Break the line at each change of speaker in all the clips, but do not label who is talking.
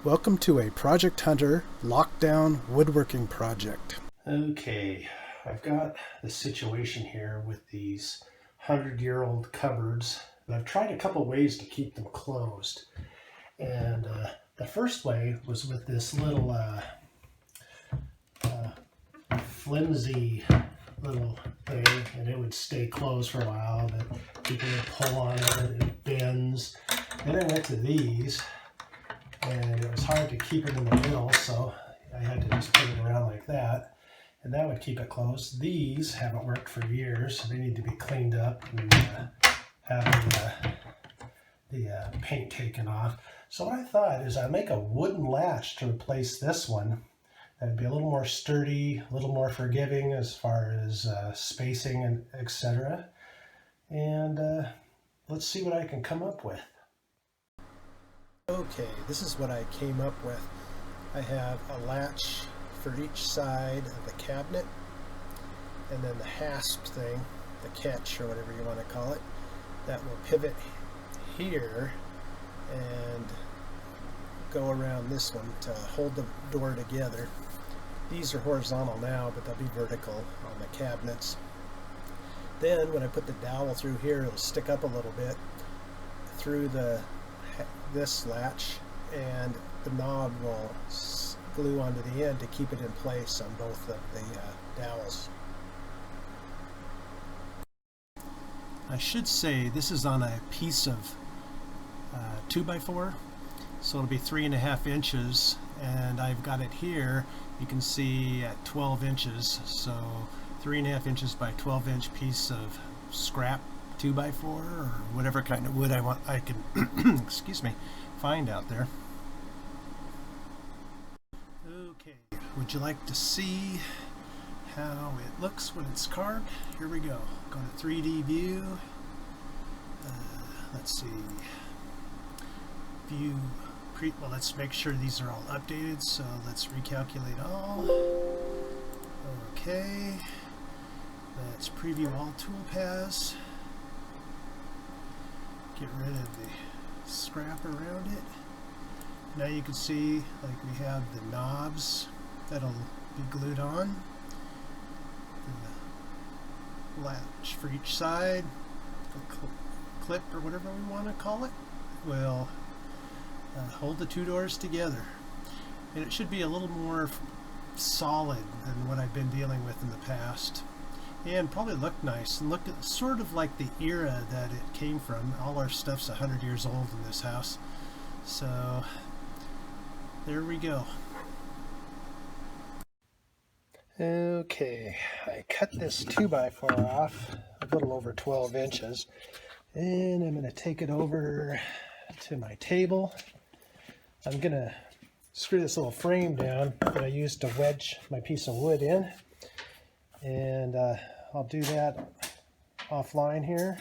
Welcome to a Project Hunter lockdown woodworking project. Okay, I've got the situation here with these 100-year-old cupboards. I've tried a couple ways to keep them closed. And the first way was with this little flimsy little thing, and it would stay closed for a while, but people would pull on it and it bends. Then I went to these, and it was hard to keep it in the middle, so I had to just put it around like that, and that would keep it closed. These haven't worked for years, so they need to be cleaned up and have the paint taken off. So what I thought is I'd make a wooden latch to replace this one. That'd be a little more sturdy, a little more forgiving as far as spacing and etc. And let's see what I can come up with. Okay, this is what I came up with. I have a latch for each side of the cabinet, and then the hasp thing, the catch or whatever you want to call it, that will pivot here and go around this one to hold the door together. These are horizontal now, but they'll be vertical on the cabinets. Then when I put the dowel through here, it'll stick up a little bit through this latch, and the knob will glue onto the end to keep it in place on both of the dowels. I should say this is on a piece of 2x4, so it'll be 3.5 inches, and I've got it here, you can see, at 12 inches, so 3.5 inches by 12 inch piece of scrap 2x4 or whatever kind of wood I can excuse me, find out there. Okay, would you like to see how it looks when it's carved? Here we go. Go to 3D view. Let's see. View. Well, let's make sure these are all updated. So let's recalculate all. Okay. Let's preview all toolpaths. Get rid of the scrap around it. Now you can see, like, we have the knobs that'll be glued on. The latch for each side, the clip or whatever we want to call it, will hold the two doors together. And it should be a little more solid than what I've been dealing with in the past. And probably look nice and look sort of like the era that it came from. All our stuff's 100 years old in this house. So there we go. Okay, I cut this 2x4 off a little over 12 inches, and I'm going to take it over to my table. I'm going to screw this little frame down that I used to wedge my piece of wood in, and I'll do that offline here,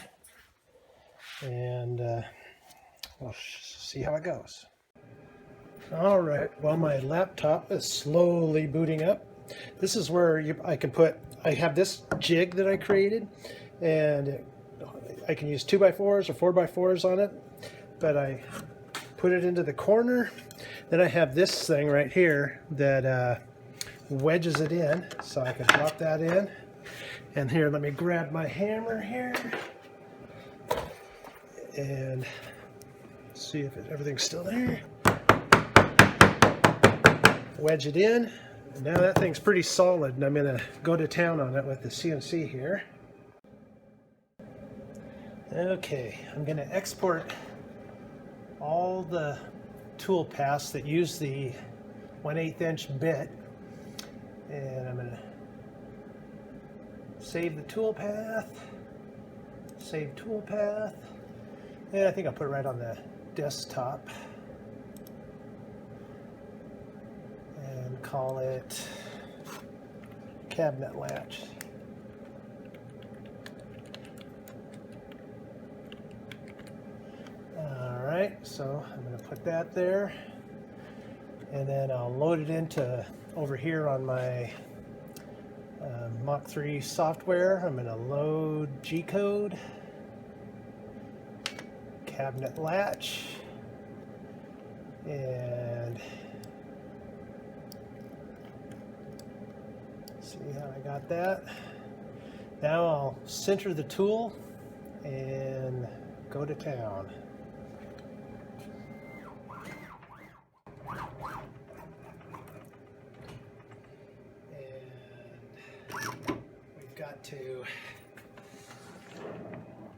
and we'll see how it goes. All right, well, my laptop is slowly booting up. This is where I have this jig that I created, and I can use 2x4s or 4x4s on it, but I put it into the corner. Then I have this thing right here that wedges it in, so I can drop that in. And here, let me grab my hammer here and see if everything's still there. Wedge it in. And now that thing's pretty solid, and I'm going to go to town on it with the CNC here. Okay, I'm going to export all the tool paths that use the 1/8 inch bit, and I'm going to save the tool path, save tool path, and I think I'll put it right on the desktop and call it cabinet latch. Alright, so I'm going to put that there, and then I'll load it into over here on my Mach 3 software. I'm going to load G-code, cabinet latch, and And see how I got that? Now I'll center the tool and go to town. And we've got to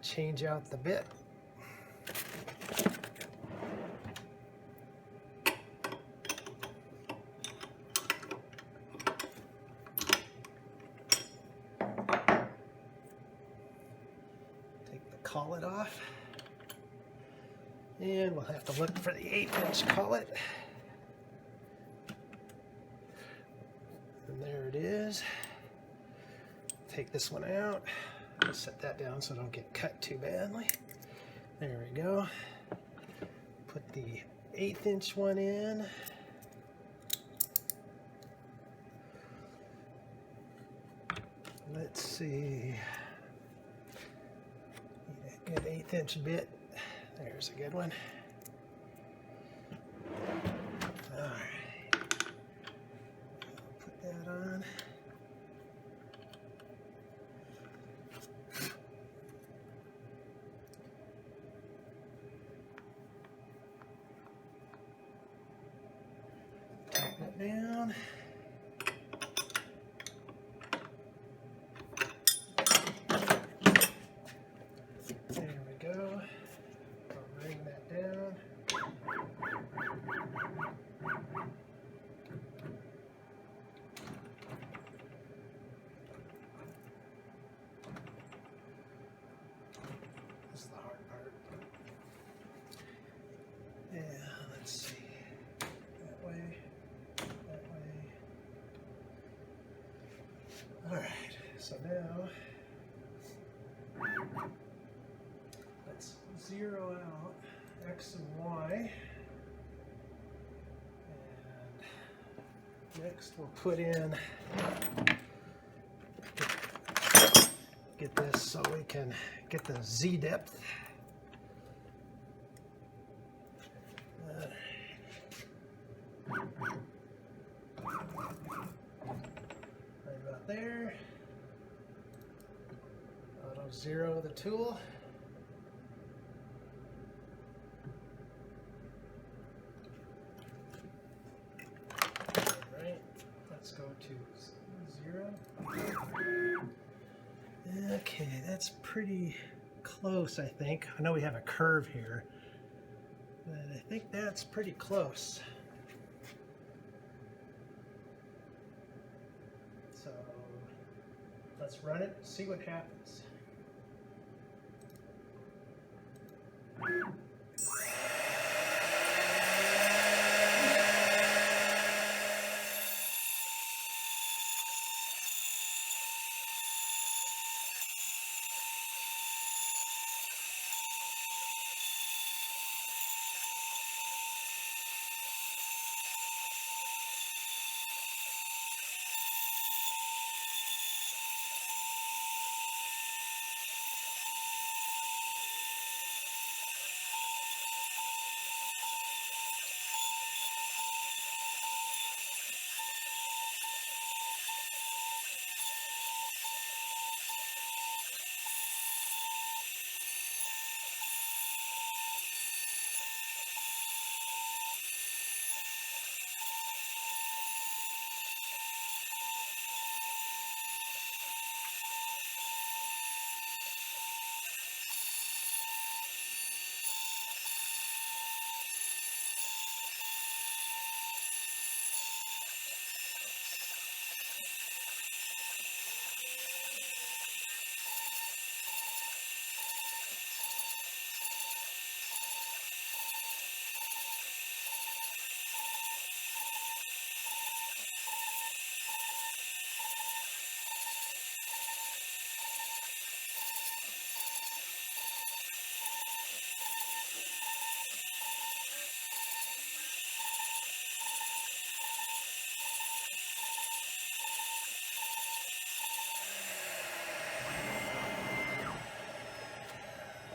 change out the bit. Collet off, and we'll have to look for the 1/8" collet, and there it is. Take this one out, set that down so I don't get cut too badly. There we go. Put the 1/8" one in. Let's see. Good 1/8" bit. There's a good one. All right. I'll put that on. Tighten it down. This is the hard part. Yeah, let's see. That way, that way. All right, so now let's zero out X and Y. And next we'll put in, get this so we can get the Z depth. Right about there. Auto zero the tool. Alright, let's go to 0. Okay, that's pretty close, I think. I know we have a curve here, but I think that's pretty close. So let's run it, see what happens.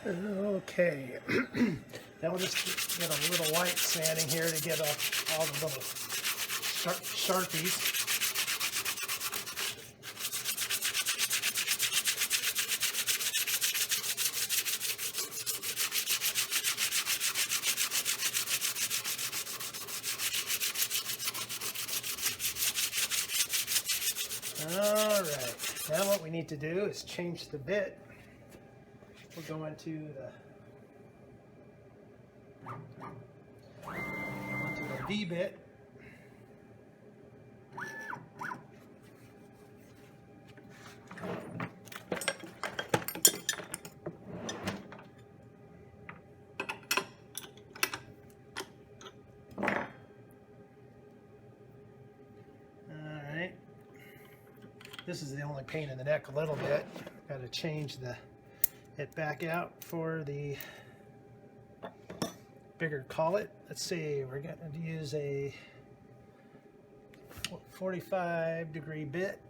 Okay, Then we'll just get a little white sanding here to get off all the little sharpies. All right, now what we need to do is change the bit. We'll go into the V bit. This is the only pain in the neck a little bit. Got to change it back out for the bigger collet. Let's see, we're going to use a 45-degree bit,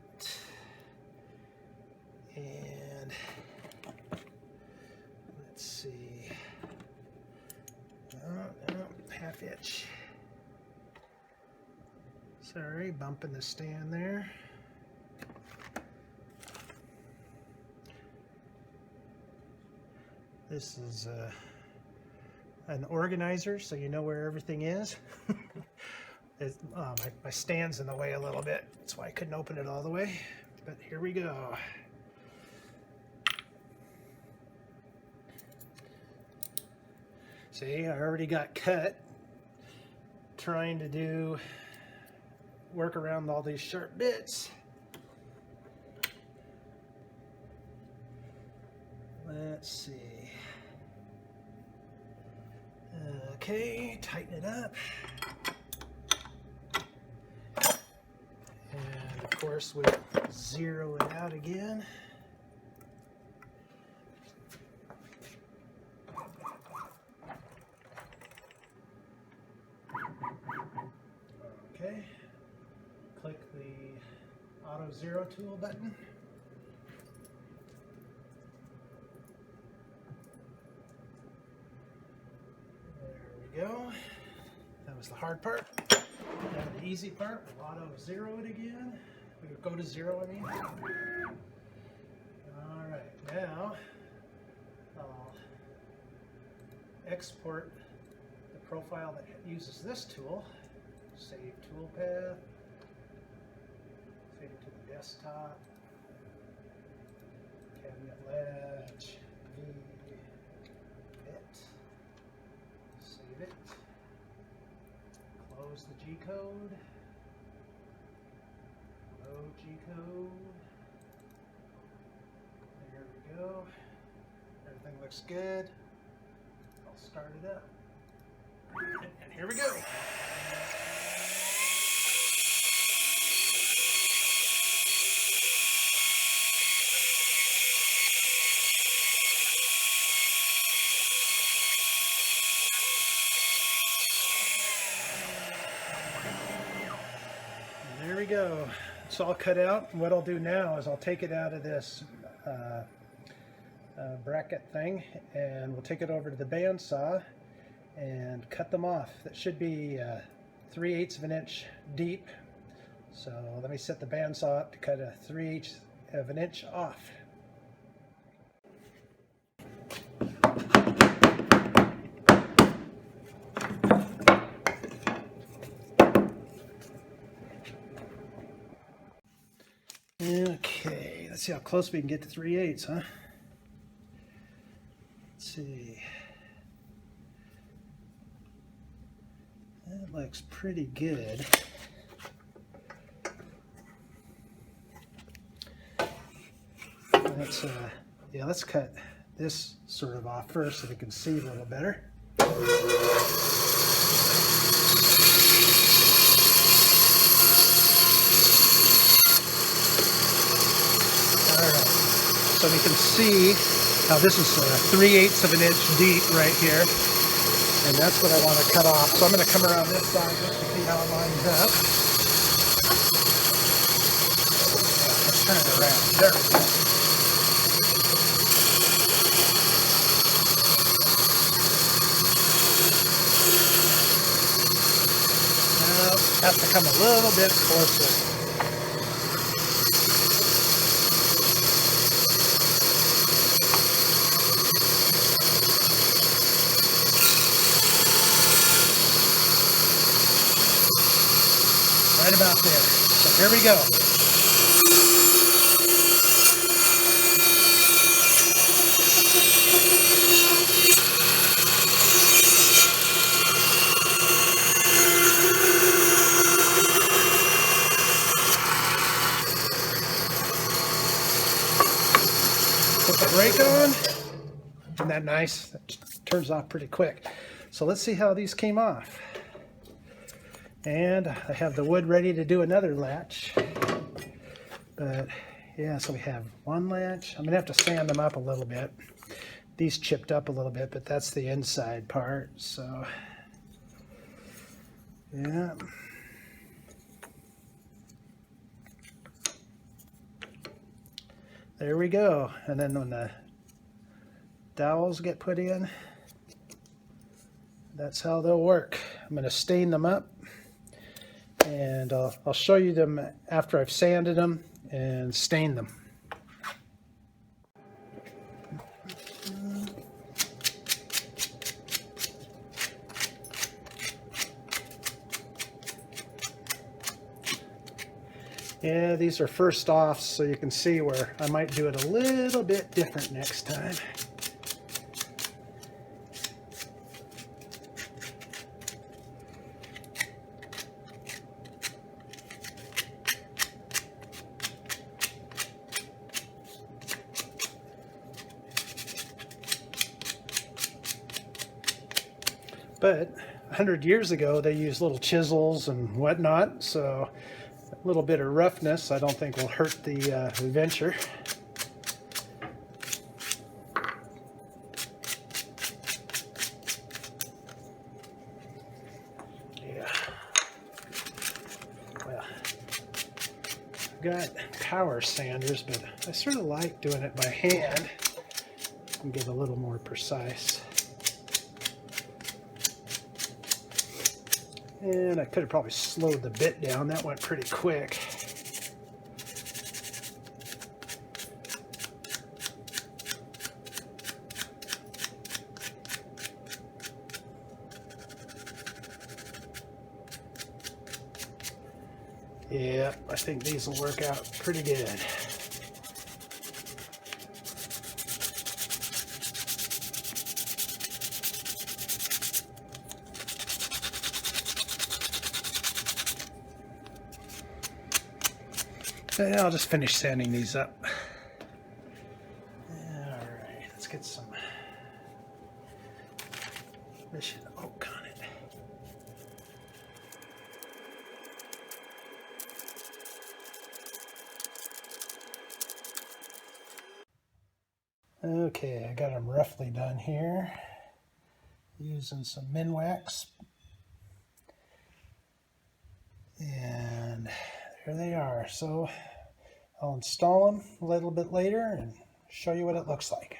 and let's see, half inch. Sorry, bumping the stand there. This is an organizer, so you know where everything is. My stand's in the way a little bit. That's why I couldn't open it all the way. But here we go. See, I already got cut trying to work around all these sharp bits. Let's see. Okay, tighten it up. And of course we'll zero it out again. Okay, click the auto zero tool button. Go. That was the hard part. Now the easy part, we'll auto zero it again. We would go to zero, I mean. Alright, now I'll export the profile that uses this tool. Save toolpath. Save it to the desktop. Cabinet latch. It. Close the G-code. Load G-code. There we go. Everything looks good. I'll start it up. And here we go. There we go. It's all cut out. And what I'll do now is I'll take it out of this bracket thing, and we'll take it over to the bandsaw and cut them off. That should be 3/8 of an inch deep. So let me set the bandsaw up to cut a 3/8 of an inch off. Okay, let's see how close we can get to 3/8, huh? Let's see. That looks pretty good. Let's cut this sort of off first so we can see a little better. So we can see how this is 3/8 of an inch deep right here. And that's what I want to cut off. So I'm going to come around this side just to see how it lines up. Let's turn it around. There we go. Has to come a little bit closer. Right about there. So here we go. Put the brake on. Isn't that nice? That turns off pretty quick. So let's see how these came off. And I have the wood ready to do another latch. But yeah, so we have one latch. I'm gonna have to sand them up a little bit. These chipped up a little bit, but that's the inside part. So yeah. There we go. And then when the dowels get put in, that's how they'll work. I'm going to stain them up, and I'll show you them after I've sanded them and stained them. Yeah, these are first offs, so you can see where I might do it a little bit different next time. But 100 years ago, they used little chisels and whatnot, so a little bit of roughness I don't think will hurt the venture. Yeah. Well, I've got power sanders, but I sort of like doing it by hand and get a little more precise. And I could have probably slowed the bit down. That went pretty quick. Yeah, I think these will work out pretty good. Yeah, I'll just finish sanding these up. Alright, let's get some mission oak on it. Okay, I got them roughly done here. Using some Minwax. And there they are. So I'll install them a little bit later and show you what it looks like.